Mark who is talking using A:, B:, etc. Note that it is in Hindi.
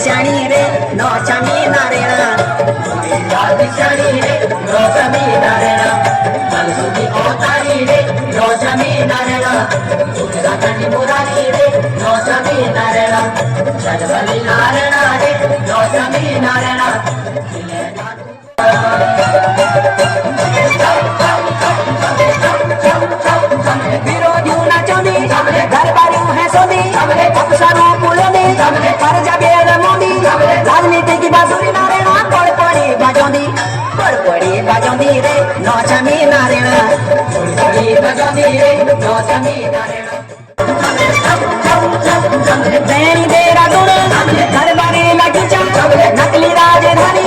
A: श्याणी रे नौचमी नारेणा श्याणी रे नौचमी नारेणा मनसुखी अवतारी रे नौचमी नारेणा उत्तराखंड मुरारी रे नौचमी नारेणा जनबली नारेणा रे नौचमी नारेणा विरोधियों नाचोनी दरबारियों है सोनी अफसरों पुलोनी पर जबेर मोदी राजनीति की बांसुरी नारेणा पड़पड़ी बाजोंदी रे नौचमी नारेणा पड़पड़ी बाजोंदी रे नौचमी नारेणा देरी देरा गुण दरबारी लगीचा नकली राजधानी